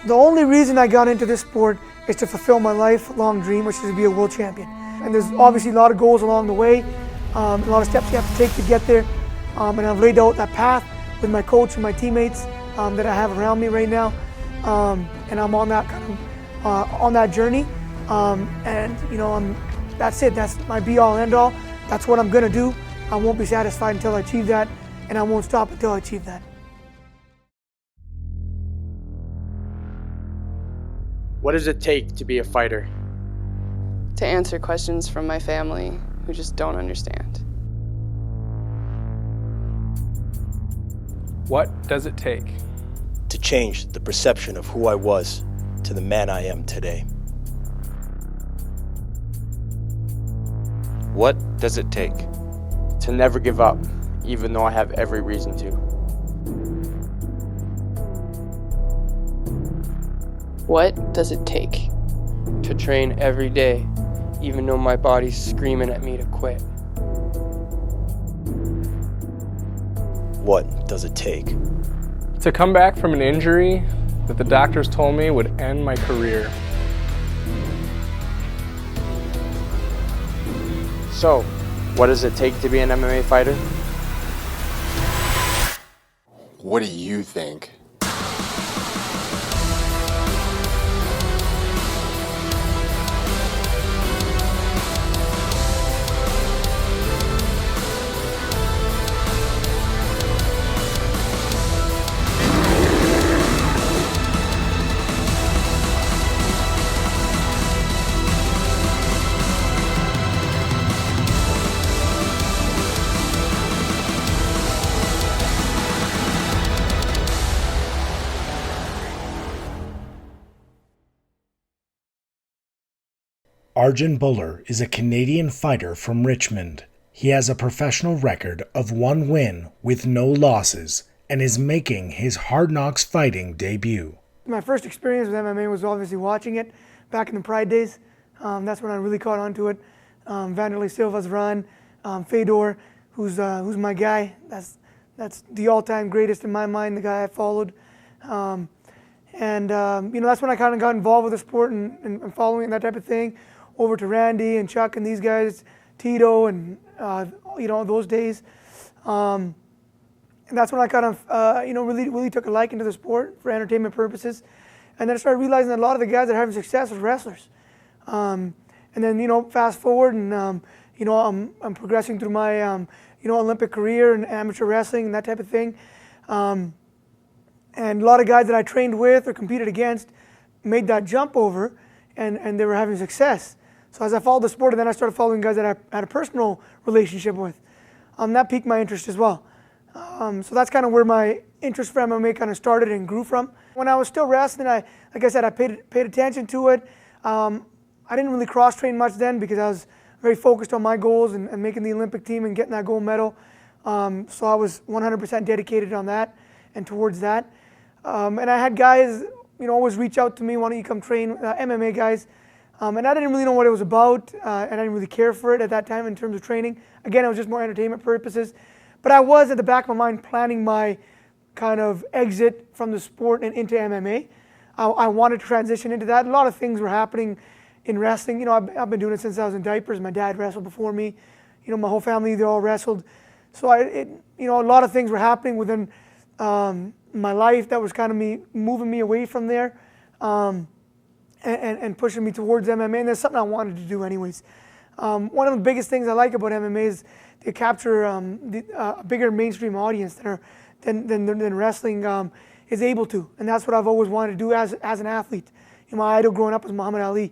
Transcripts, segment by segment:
The only reason I got into this sport is to fulfill my lifelong dream, which is to be a world champion. And there's obviously a lot of goals along the way, a lot of steps you have to take to get there. And I've laid out that path with my coach and my teammates that I have around me right now. And I'm on that on that journey. That's it. That's my be-all, end-all. That's what I'm gonna do. I won't be satisfied until I achieve that, and I won't stop until I achieve that. What does it take to be a fighter? To answer questions from my family who just don't understand. What does it take? To change the perception of who I was to the man I am today. What does it take? To never give up, even though I have every reason to. What does it take? To train every day, even though my body's screaming at me to quit. What does it take? To come back from an injury that the doctors told me would end my career. So, what does it take to be an MMA fighter? What do you think? Arjan Bhullar is a Canadian fighter from Richmond. He has a professional record of 1 win with no losses and is making his Hard Knocks fighting debut. My first experience with MMA was obviously watching it back in the Pride days. That's when I really caught on to it. Vanderlei Silva's run, Fedor, who's my guy. That's the all-time greatest in my mind, the guy I followed. That's when I kind of got involved with the sport and following and that type of thing. Over to Randy and Chuck and these guys, Tito and those days. And that's when I kind of really took a liking to the sport for entertainment purposes. And then I started realizing that a lot of the guys that are having success are wrestlers. And then fast forward and I'm progressing through my Olympic career and amateur wrestling and that type of thing. And a lot of guys that I trained with or competed against made that jump over and they were having success. So as I followed the sport, and then I started following guys that I had a personal relationship with. That piqued my interest as well. So that's kind of where my interest for MMA kind of started and grew from. When I was still wrestling, like I said, I paid attention to it. I didn't really cross-train much then because I was very focused on my goals and making the Olympic team and getting that gold medal. So I was 100% dedicated on that and towards that. And I had guys, always reach out to me, why don't you come train MMA guys? And I didn't really know what it was about, and I didn't really care for it at that time in terms of training. Again, it was just more entertainment purposes. But I was, at the back of my mind, planning my kind of exit from the sport and into MMA. I wanted to transition into that. A lot of things were happening in wrestling. I've been doing it since I was in diapers. My dad wrestled before me. My whole family, they all wrestled. So a lot of things were happening within my life that was kind of moving me away from there. And pushing me towards MMA, and that's something I wanted to do anyways. One of the biggest things I like about MMA is they capture a bigger mainstream audience than wrestling is able to, and that's what I've always wanted to do as an athlete. My idol growing up was Muhammad Ali.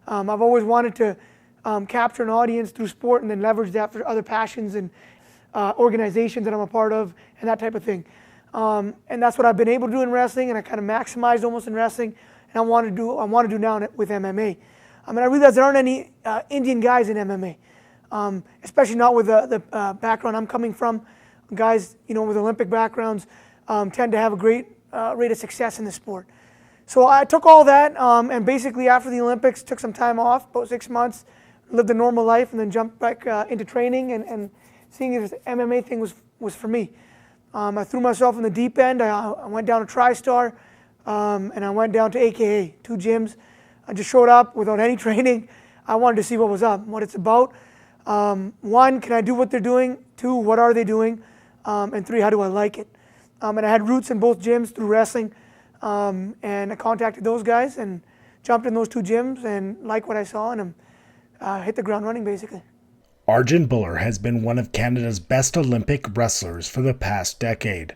I've always wanted to capture an audience through sport and then leverage that for other passions and organizations that I'm a part of and that type of thing. And that's what I've been able to do in wrestling, and I kind of maximized almost in wrestling. And I want to do now with MMA. I realize there aren't any Indian guys in MMA, especially not with the background I'm coming from. Guys, with Olympic backgrounds tend to have a great rate of success in the sport. So I took all that and basically after the Olympics took some time off, about 6 months, lived a normal life, and then jumped back into training and seeing if the MMA thing was for me. I threw myself in the deep end. I went down to TriStar. and I went down to AKA, 2 gyms. I just showed up without any training. I wanted to see what was up, what it's about. 1, can I do what they're doing? 2, what are they doing? And 3, how do I like it? And I had roots in both gyms through wrestling, and I contacted those guys and jumped in those 2 gyms and liked what I saw, and hit the ground running basically. Arjan Bhullar has been one of Canada's best Olympic wrestlers for the past decade.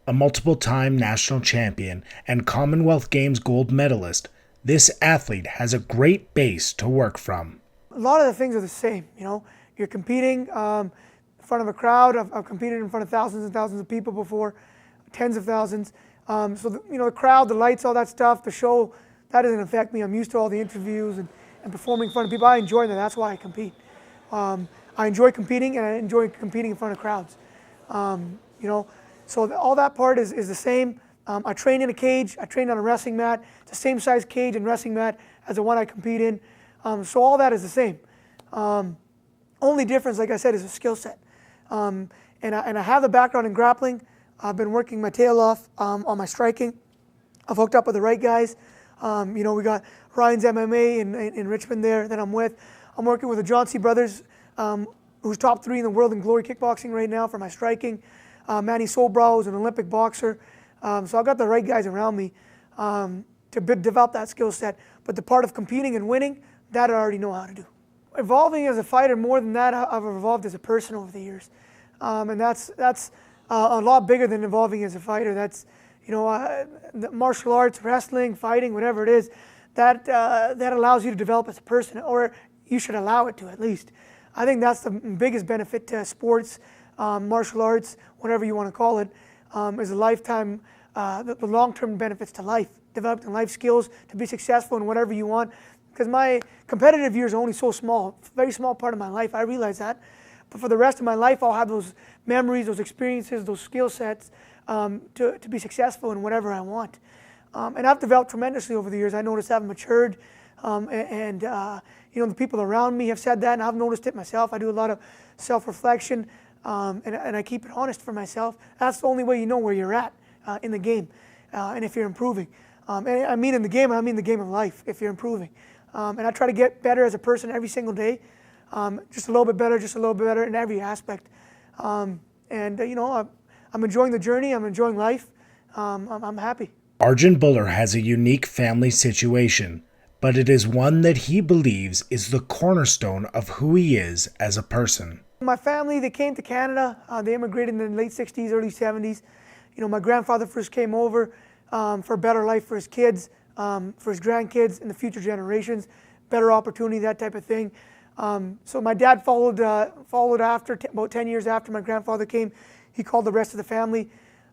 A multiple-time national champion and Commonwealth Games gold medalist, this athlete has a great base to work from. A lot of the things are the same, you know. You're competing in front of a crowd. I've competed in front of thousands and thousands of people before, tens of thousands. So the crowd, the lights, all that stuff, the show, that doesn't affect me. I'm used to all the interviews and performing in front of people. I enjoy that. That's why I compete. I enjoy competing, and I enjoy competing in front of crowds. So all that part is the same. I train in a cage. I train on a wrestling mat. It's the same size cage and wrestling mat as the one I compete in. So all that is the same. Only difference, like I said, is the skill set. And I have the background in grappling. I've been working my tail off on my striking. I've hooked up with the right guys. We got Ryan's MMA in Richmond there that I'm with. I'm working with the John-Taine brothers, who's top 3 in the world in glory kickboxing right now for my striking. Manny Solbrow is an Olympic boxer. So I've got the right guys around me to develop that skill set. But the part of competing and winning, that I already know how to do. Evolving as a fighter, more than that, I've evolved as a person over the years. And that's a lot bigger than evolving as a fighter. That's, the martial arts, wrestling, fighting, whatever it is, that allows you to develop as a person, or you should allow it to at least. I think that's the biggest benefit to sports, martial arts, whatever you want to call it, is a lifetime, the long-term benefits to life, developing life skills to be successful in whatever you want. Because my competitive years are only so small, very small part of my life, I realize that. But for the rest of my life, I'll have those memories, those experiences, those skill sets to be successful in whatever I want. And I've developed tremendously over the years. I noticed I've matured, and the people around me have said that, and I've noticed it myself. I do a lot of self-reflection, and I keep it honest for myself. That's the only way you know where you're at in the game, and if you're improving. And I mean in the game, I mean the game of life, if you're improving. And I try to get better as a person every single day, just a little bit better in every aspect. I'm enjoying the journey, I'm enjoying life, I'm happy. Arjan Bhullar has a unique family situation, but it is one that he believes is the cornerstone of who he is as a person. My family, they came to Canada. They immigrated in the late 60s, early 70s. My grandfather first came over for a better life for his kids, for his grandkids and the future generations, better opportunity, that type of thing. So my dad followed after, about 10 years after my grandfather came. He called the rest of the family.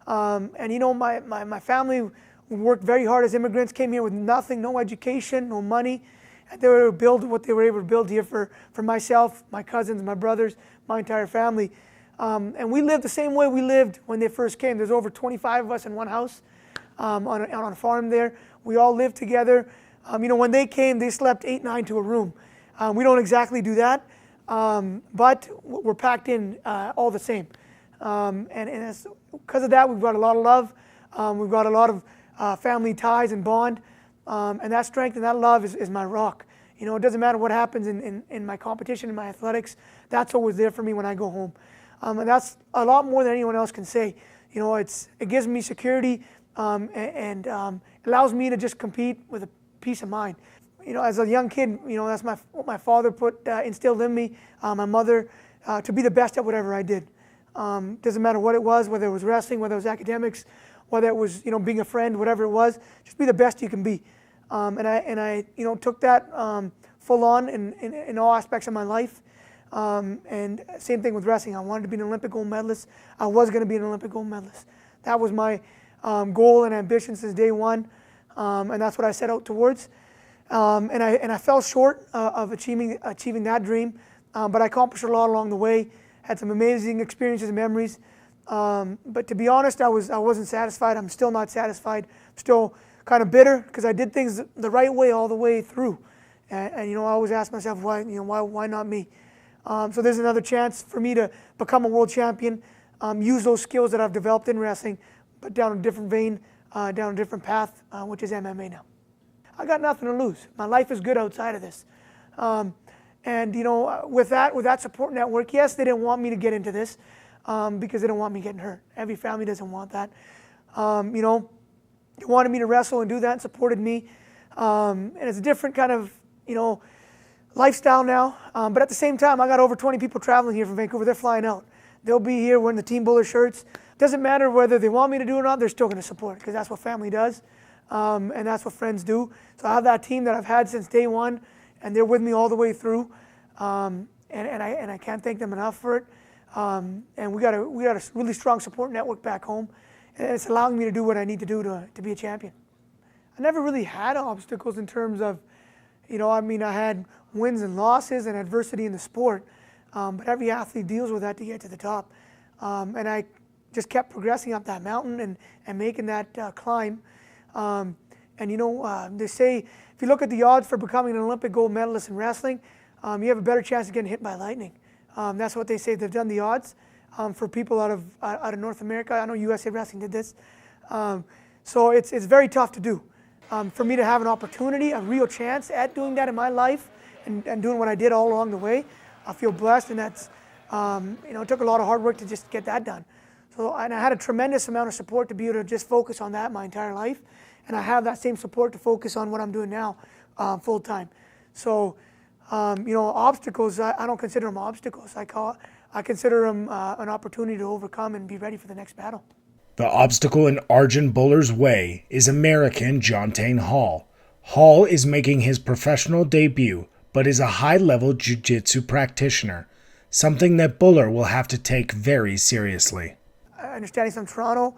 My family worked very hard as immigrants, came here with nothing, no education, no money. And they were able to build what they were able to build here for myself, my cousins, my brothers, my entire family. And we lived the same way we lived when they first came. There's over 25 of us in one house on a farm there. We all lived together. When they came, they slept 8, 9 to a room. We don't exactly do that, but we're packed in all the same. And it's, because of that, we've got a lot of love. We've got a lot of family ties and bond. And that strength and that love is my rock. It doesn't matter what happens in my competition, in my athletics. That's always there for me when I go home. And that's a lot more than anyone else can say. It gives me security and allows me to just compete with a peace of mind. As a young kid, that's what my father instilled in me, my mother, to be the best at whatever I did. Doesn't matter what it was, whether it was wrestling, whether it was academics, whether it was being a friend, whatever it was, just be the best you can be. And I took that full on in all aspects of my life. And same thing with wrestling. I wanted to be an Olympic gold medalist. I was going to be an Olympic gold medalist. That was my goal and ambition since day one, and that's what I set out towards. And I fell short of achieving that dream, but I accomplished a lot along the way. Had some amazing experiences and memories. But to be honest, I wasn't satisfied. I'm still not satisfied. I'm still kind of bitter because I did things the right way all the way through. And I always ask myself, why not me? So there's another chance for me to become a world champion, use those skills that I've developed in wrestling, but down a different vein, down a different path, which is MMA now. I got nothing to lose. My life is good outside of this. And you know, with that support network, yes, they didn't want me to get into this because they don't want me getting hurt. Every family doesn't want that. You know, they wanted me to wrestle and do that and supported me. And it's a different kind of, you know, lifestyle now. But at the same time, I got over 20 people traveling here from Vancouver. They're flying out. They'll be here wearing the Team Bhullar shirts. Doesn't matter whether they want me to do it or not, they're still going to support because that's what family does. And that's what friends do. So I have that team that I've had since day one, and they're with me all the way through. And I can't thank them enough for it. And we got a really strong support network back home, and it's allowing me to do what I need to do to be a champion. I never really had obstacles in terms of, you know, I mean, I had wins and losses and adversity in the sport, but every athlete deals with that to get to the top. And I just kept progressing up that mountain and making that climb. And you know, they say if you look at the odds for becoming an Olympic gold medalist in wrestling, you have a better chance of getting hit by lightning. That's what they say. They've done the odds for people out of North America. I know USA Wrestling did this. So it's very tough to do. For me to have an opportunity, a real chance at doing that in my life and doing what I did all along the way, I feel blessed, and that's, you know, it took a lot of hard work to just get that done. So, and I had a tremendous amount of support to be able to just focus on that my entire life, and I have that same support to focus on what I'm doing now full time. So, you know, obstacles, I don't consider them obstacles. I consider them an opportunity to overcome and be ready for the next battle. The obstacle in Arjan Bhullar's way is American Jon-Taine Hall. Hall is making his professional debut, but is a high-level jiu-jitsu practitioner, something that Bhullar will have to take very seriously. I understand he's from Toronto.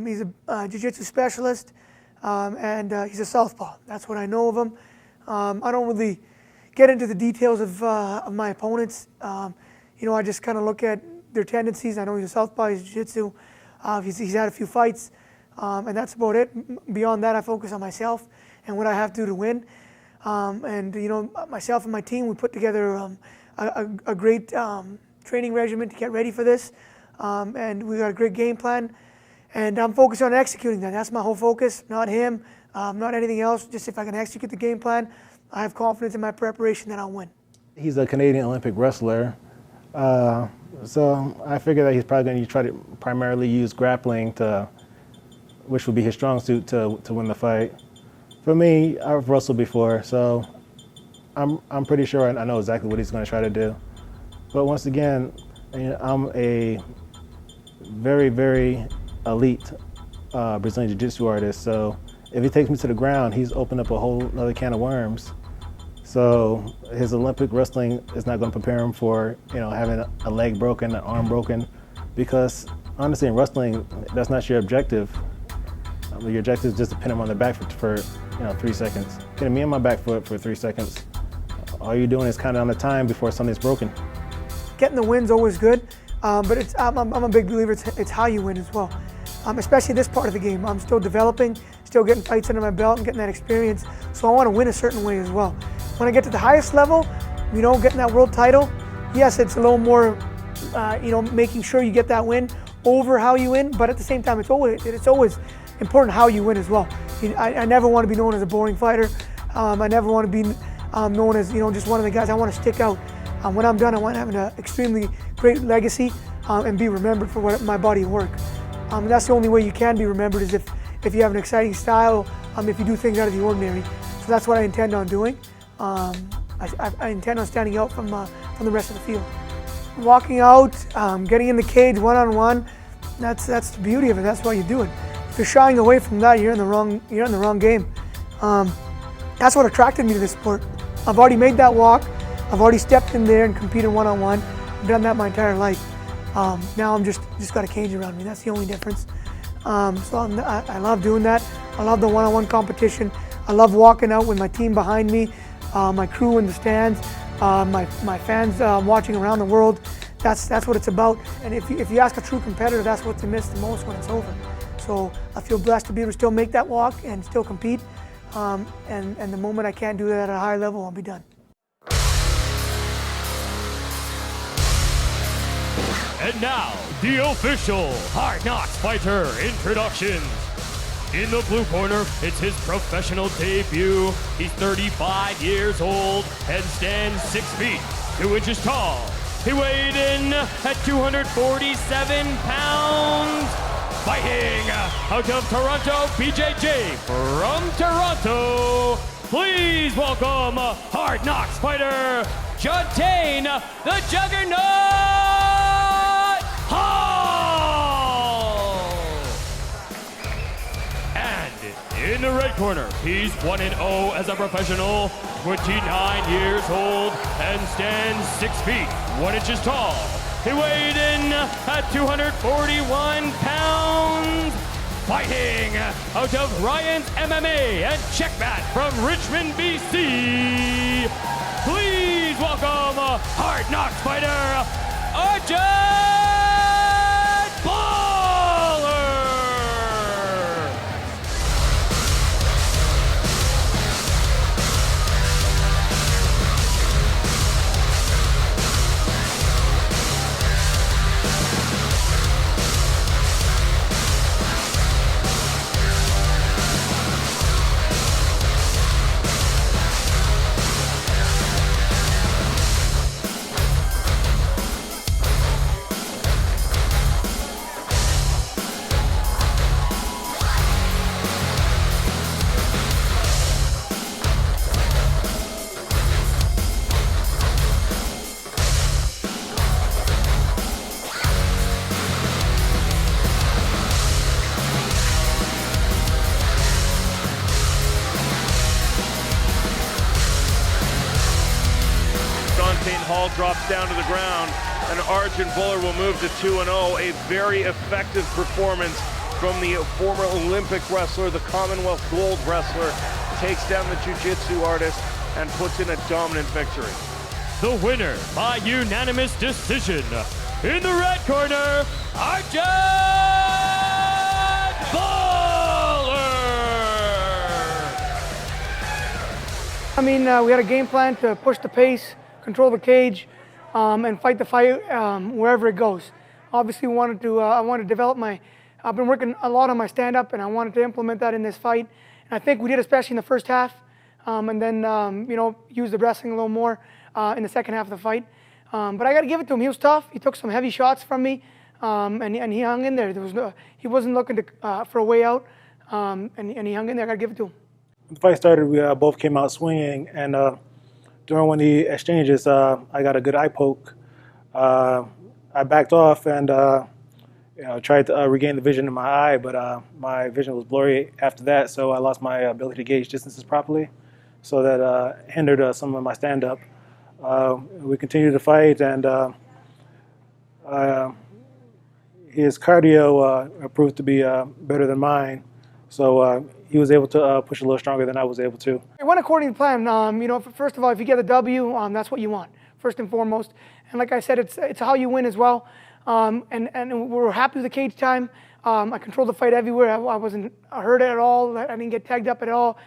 He's a jiu-jitsu specialist, and he's a southpaw. That's what I know of him. I don't really get into the details of my opponents. You know, I just kind of look at their tendencies. I know he's a southpaw, he's jiu-jitsu. He's had a few fights, and that's about it. Beyond that, I focus on myself and what I have to do to win. And you know, myself and my team, we put together a great training regimen to get ready for this. And we got a great game plan, and I'm focused on executing that. That's my whole focus, not him, not anything else. Just if I can execute the game plan, I have confidence in my preparation that I'll win. He's a Canadian Olympic wrestler, so I figure that he's probably going to try to primarily use grappling, which would be his strong suit, to win the fight. For me, I've wrestled before, so I'm pretty sure I know exactly what he's going to try to do. But once again, I'm a very, very elite Brazilian Jiu-Jitsu artist, so if he takes me to the ground, he's opened up a whole other can of worms. So his Olympic wrestling is not going to prepare him for, you know, having a leg broken, an arm broken, because honestly, in wrestling, that's not your objective. Your objective is just to pin him on the back for 3 seconds. Pin me on my back foot for 3 seconds. All you're doing is counting on the time before something's broken. Getting the win's always good, but I'm a big believer it's how you win as well. Especially this part of the game. I'm still developing, still getting fights under my belt and getting that experience, so I want to win a certain way as well. When I get to the highest level, you know, getting that world title, yes, it's a little more, you know, making sure you get that win over how you win, but at the same time, it's always important how you win as well. I never want to be known as a boring fighter. I never want to be known as, you know, just one of the guys. I want to stick out. When I'm done, I want to have an extremely great legacy and be remembered for my body of work. That's the only way you can be remembered, is if you have an exciting style, if you do things out of the ordinary. So that's what I intend on doing. I intend on standing out from the rest of the field. Walking out, getting in the cage one-on-one, that's the beauty of it. That's why you do it. If you're shying away from that, you're in the wrong game. That's what attracted me to this sport. I've already made that walk. I've already stepped in there and competed one-on-one. I've done that my entire life. Now I'm just got a cage around me. That's the only difference. So I love doing that. I love the one-on-one competition. I love walking out with my team behind me, my crew in the stands, my fans watching around the world. That's what it's about. And if you ask a true competitor, that's what they miss the most when it's over. So I feel blessed to be able to still make that walk and still compete. And the moment I can't do that at a high level, I'll be done. And now, the official Hard Knocks Fighter introductions. In the blue corner, it's his professional debut. He's 35 years old and stands 6 feet, 2 inches tall. He weighed in at 247 pounds. Fighting out of Toronto, BJJ from Toronto. Please welcome Hard Knocks fighter, Jon-Taine, the Juggernaut Hall! And in the red corner, he's 1-0 as a professional, 29 years old, and stands 6 feet, 1 inches tall. He weighed in at 241 pounds. Fighting out of Ryan's MMA and Checkmat from Richmond, BC. Please welcome Hard Knocks fighter, Arjan Bhullar! Jon-Taine Hall drops down to the ground, and Arjan Bhullar will move to 2-0. A very effective performance from the former Olympic wrestler, the Commonwealth gold wrestler, takes down the jiu-jitsu artist and puts in a dominant victory. The winner by unanimous decision, in the red corner, Arjan Bhullar! I mean, we had a game plan to push the pace, control the cage, and fight the fight wherever it goes. Obviously, I wanted to develop I've been working a lot on my stand-up, and I wanted to implement that in this fight. And I think we did, especially in the first half, and then use the wrestling a little more in the second half of the fight. But I got to give it to him. He was tough. He took some heavy shots from me, and he hung in there. He wasn't looking for a way out, and he hung in there. I got to give it to him. When the fight started, we both came out swinging, and during one of the exchanges, I got a good eye poke. I backed off and tried to regain the vision in my eye, but my vision was blurry after that, so I lost my ability to gauge distances properly. So that hindered some of my stand-up. We continued to fight, and his cardio proved to be better than mine. So he was able to push a little stronger than I was able to. It went according to plan. First of all, if you get the W, that's what you want, first and foremost. And like I said, it's how you win as well. And we were happy with the cage time. I controlled the fight everywhere. I wasn't hurt at all. I didn't get tagged up at all.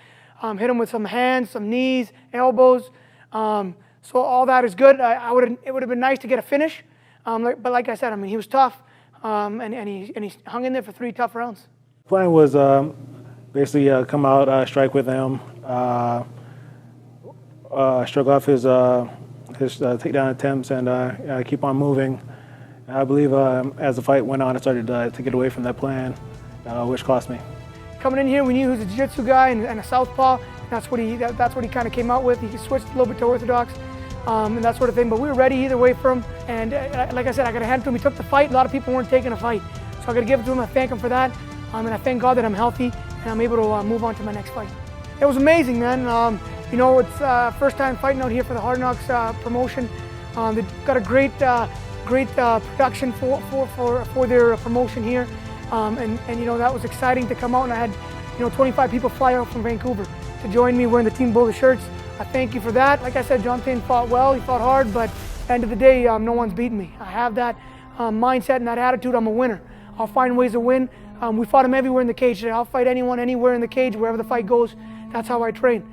Hit him with some hands, some knees, elbows. So all that is good. It would have been nice to get a finish. But like I said, he was tough, and he hung in there for 3 tough rounds. The plan was basically come out, strike with him, shrug off his takedown attempts, and keep on moving. And I believe as the fight went on, I started to get away from that plan, which cost me. Coming in here, we knew he was a jiu-jitsu guy and a southpaw. That's what he kind of came out with. He switched a little bit to orthodox and that sort of thing. But we were ready either way for him. And like I said, I got to hand it to him. He took the fight. A lot of people weren't taking a fight, so I got to give it to him. I thank him for that, and I thank God that I'm healthy and I'm able to move on to my next fight. It was amazing, man. It's first time fighting out here for the Hard Knocks promotion. They've got a great production for their promotion here. And that was exciting to come out, and I had 25 people fly out from Vancouver to join me wearing the Team Bhullar shirts. I thank you for that. Like I said, Jon-Taine fought well, he fought hard, but at the end of the day, no one's beaten me. I have that mindset and that attitude. I'm a winner. I'll find ways to win. We fought him everywhere in the cage. I'll fight anyone, anywhere in the cage, wherever the fight goes. That's how I train.